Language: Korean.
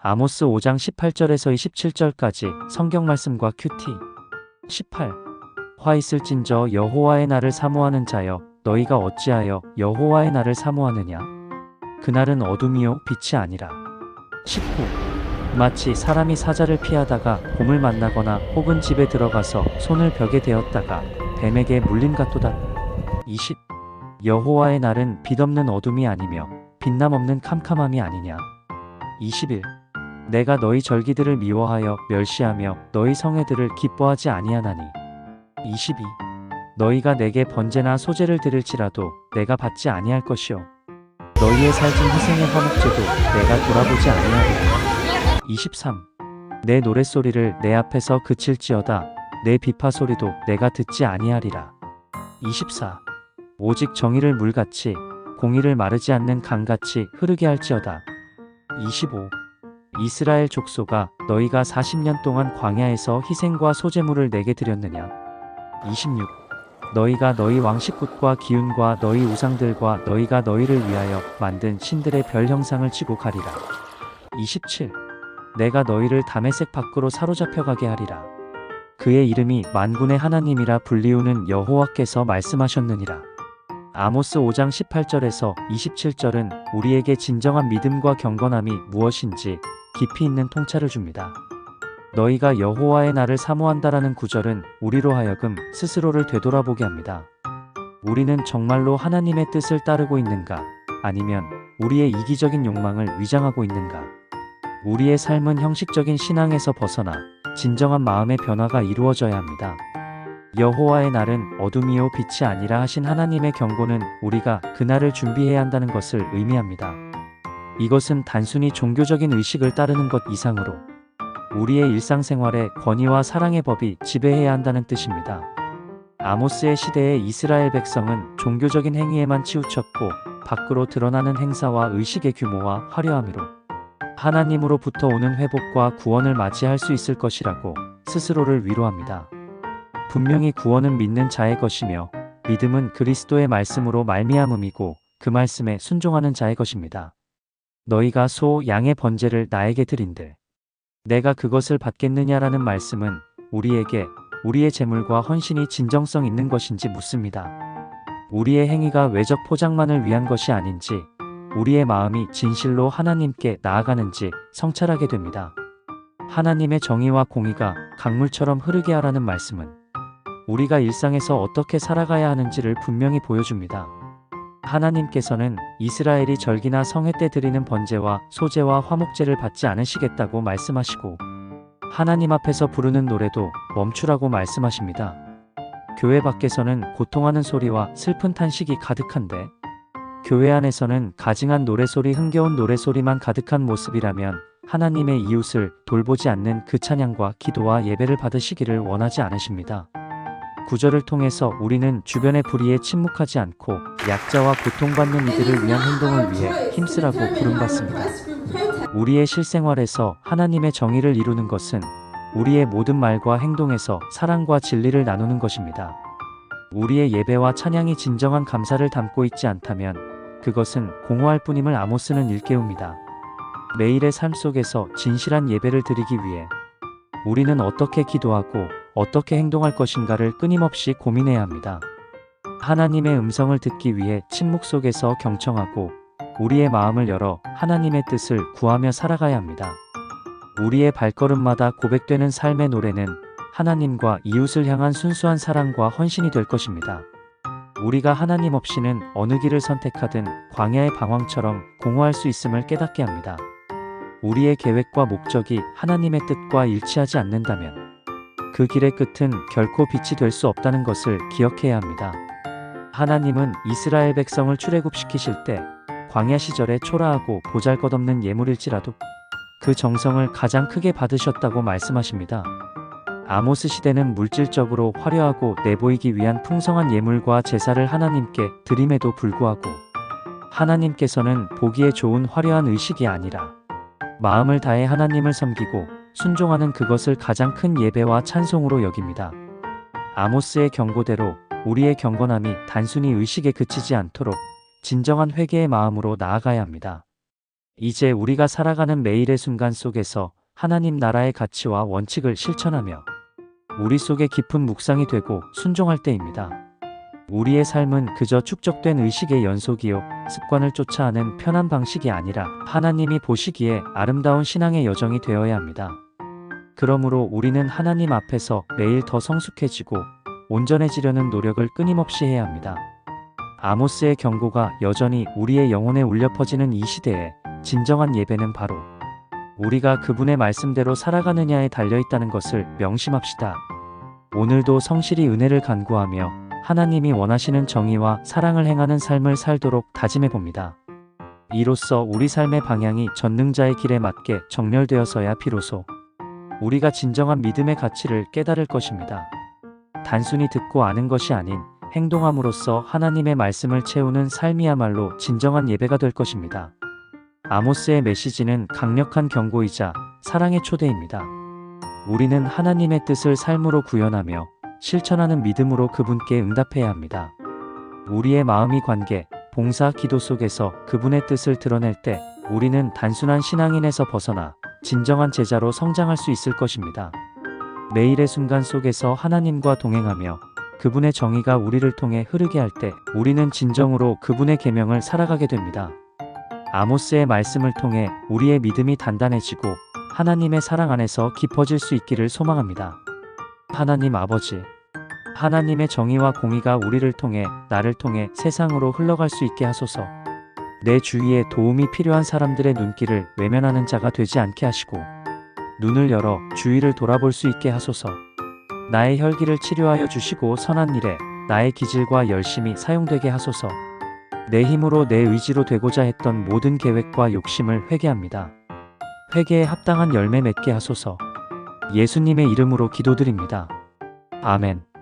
아모스 5장 18절에서 27절까지 성경 말씀과 큐티. 18. 화 있을진저 여호와의 날을 사모하는 자여, 너희가 어찌하여 여호와의 날을 사모하느냐? 그날은 어둠이요 빛이 아니라. 19. 마치 사람이 사자를 피하다가 곰을 만나거나 혹은 집에 들어가서 손을 벽에 대었다가 뱀에게 물림 같도다. 20. 여호와의 날은 빛없는 어둠이 아니며 빛남 없는 캄캄함이 아니냐. 21. 내가 너희 절기들을 미워하여 멸시하며 너희 성회들을 기뻐하지 아니하나니. 22. 너희가 내게 번제나 소제를 드릴지라도 내가 받지 아니할 것이요 너희의 살찐 희생의 화목제도 내가 돌아보지 아니하리라. 23. 내 노랫소리를 내 앞에서 그칠지어다 내 비파 소리도 내가 듣지 아니하리라. 24. 오직 정의를 물같이 공의를 마르지 않는 강같이 흐르게 할지어다. 25. 이스라엘 족속아, 너희가 40년 동안 광야에서 희생과 소제물을 내게 드렸느냐? 26. 너희가 너희 왕식굿과 기운과 너희 우상들과 너희가 너희를 위하여 만든 신들의 별 형상을 치고 가리라. 27. 내가 너희를 다메섹 밖으로 사로잡혀 가게 하리라. 그의 이름이 만군의 하나님이라 불리우는 여호와께서 말씀하셨느니라. 아모스 5장 18절에서 27절은 우리에게 진정한 믿음과 경건함이 무엇인지 깊이 있는 통찰을 줍니다. 너희가 여호와의 날을 사모한다라는 구절은 우리로 하여금 스스로를 되돌아보게 합니다. 우리는 정말로 하나님의 뜻을 따르고 있는가? 아니면 우리의 이기적인 욕망을 위장하고 있는가? 우리의 삶은 형식적인 신앙에서 벗어나 진정한 마음의 변화가 이루어져야 합니다. 여호와의 날은 어둠이요 빛이 아니라 하신 하나님의 경고는 우리가 그날을 준비해야 한다는 것을 의미합니다. 이것은 단순히 종교적인 의식을 따르는 것 이상으로 우리의 일상생활에 권위와 사랑의 법이 지배해야 한다는 뜻입니다. 아모스의 시대의 이스라엘 백성은 종교적인 행위에만 치우쳤고 밖으로 드러나는 행사와 의식의 규모와 화려함으로 하나님으로부터 오는 회복과 구원을 맞이할 수 있을 것이라고 스스로를 위로합니다. 분명히 구원은 믿는 자의 것이며 믿음은 그리스도의 말씀으로 말미암음이고 그 말씀에 순종하는 자의 것입니다. 너희가 소, 양의 번제를 나에게 드린들 내가 그것을 받겠느냐라는 말씀은 우리에게 우리의 재물과 헌신이 진정성 있는 것인지 묻습니다. 우리의 행위가 외적 포장만을 위한 것이 아닌지 우리의 마음이 진실로 하나님께 나아가는지 성찰하게 됩니다. 하나님의 정의와 공의가 강물처럼 흐르게 하라는 말씀은 우리가 일상에서 어떻게 살아가야 하는지를 분명히 보여줍니다. 하나님께서는 이스라엘이 절기나 성회 때 드리는 번제와 소제와 화목제를 받지 않으시겠다고 말씀하시고 하나님 앞에서 부르는 노래도 멈추라고 말씀하십니다. 교회 밖에서는 고통하는 소리와 슬픈 탄식이 가득한데 교회 안에서는 가증한 노래소리, 흥겨운 노래소리만 가득한 모습이라면 하나님의 이웃을 돌보지 않는 그 찬양과 기도와 예배를 받으시기를 원하지 않으십니다. 구절을 통해서 우리는 주변의 불의에 침묵하지 않고 약자와 고통받는 이들을 위한 행동을 위해 힘쓰라고 부름받습니다. 우리의 실생활에서 하나님의 정의를 이루는 것은 우리의 모든 말과 행동에서 사랑과 진리를 나누는 것입니다. 우리의 예배와 찬양이 진정한 감사를 담고 있지 않다면 그것은 공허할 뿐임을 아모스는 일깨웁니다. 매일의 삶 속에서 진실한 예배를 드리기 위해 우리는 어떻게 기도하고 어떻게 행동할 것인가를 끊임없이 고민해야 합니다. 하나님의 음성을 듣기 위해 침묵 속에서 경청하고 우리의 마음을 열어 하나님의 뜻을 구하며 살아가야 합니다. 우리의 발걸음마다 고백되는 삶의 노래는 하나님과 이웃을 향한 순수한 사랑과 헌신이 될 것입니다. 우리가 하나님 없이는 어느 길을 선택하든 광야의 방황처럼 공허할 수 있음을 깨닫게 합니다. 우리의 계획과 목적이 하나님의 뜻과 일치하지 않는다면 그 길의 끝은 결코 빛이 될 수 없다는 것을 기억해야 합니다. 하나님은 이스라엘 백성을 출애굽시키실 때 광야 시절에 초라하고 보잘것없는 예물일지라도 그 정성을 가장 크게 받으셨다고 말씀하십니다. 아모스 시대는 물질적으로 화려하고 내보이기 위한 풍성한 예물과 제사를 하나님께 드림에도 불구하고 하나님께서는 보기에 좋은 화려한 의식이 아니라 마음을 다해 하나님을 섬기고 순종하는 그것을 가장 큰 예배와 찬송으로 여깁니다. 아모스의 경고대로 우리의 경건함이 단순히 의식에 그치지 않도록 진정한 회개의 마음으로 나아가야 합니다. 이제 우리가 살아가는 매일의 순간 속에서 하나님 나라의 가치와 원칙을 실천하며 우리 속에 깊은 묵상이 되고 순종할 때입니다. 우리의 삶은 그저 축적된 의식의 연속이요, 습관을 쫓아 하는 편한 방식이 아니라 하나님이 보시기에 아름다운 신앙의 여정이 되어야 합니다. 그러므로 우리는 하나님 앞에서 매일 더 성숙해지고 온전해지려는 노력을 끊임없이 해야 합니다. 아모스의 경고가 여전히 우리의 영혼에 울려 퍼지는 이 시대에 진정한 예배는 바로 우리가 그분의 말씀대로 살아가느냐에 달려있다는 것을 명심합시다. 오늘도 성실히 은혜를 간구하며 하나님이 원하시는 정의와 사랑을 행하는 삶을 살도록 다짐해봅니다. 이로써 우리 삶의 방향이 전능자의 길에 맞게 정렬되어서야 비로소 우리가 진정한 믿음의 가치를 깨달을 것입니다. 단순히 듣고 아는 것이 아닌 행동함으로써 하나님의 말씀을 채우는 삶이야말로 진정한 예배가 될 것입니다. 아모스의 메시지는 강력한 경고이자 사랑의 초대입니다. 우리는 하나님의 뜻을 삶으로 구현하며 실천하는 믿음으로 그분께 응답해야 합니다. 우리의 마음이 관계, 봉사, 기도 속에서 그분의 뜻을 드러낼 때 우리는 단순한 신앙인에서 벗어나 진정한 제자로 성장할 수 있을 것입니다. 매일의 순간 속에서 하나님과 동행하며 그분의 정의가 우리를 통해 흐르게 할 때 우리는 진정으로 그분의 계명을 살아가게 됩니다. 아모스의 말씀을 통해 우리의 믿음이 단단해지고 하나님의 사랑 안에서 깊어질 수 있기를 소망합니다. 하나님 아버지, 하나님의 정의와 공의가 우리를 통해 나를 통해 세상으로 흘러갈 수 있게 하소서. 내 주위에 도움이 필요한 사람들의 눈길을 외면하는 자가 되지 않게 하시고 눈을 열어 주위를 돌아볼 수 있게 하소서. 나의 혈기를 치료하여 주시고 선한 일에 나의 기질과 열심이 사용되게 하소서. 내 힘으로 내 의지로 되고자 했던 모든 계획과 욕심을 회개합니다. 회개에 합당한 열매 맺게 하소서. 예수님의 이름으로 기도드립니다. 아멘.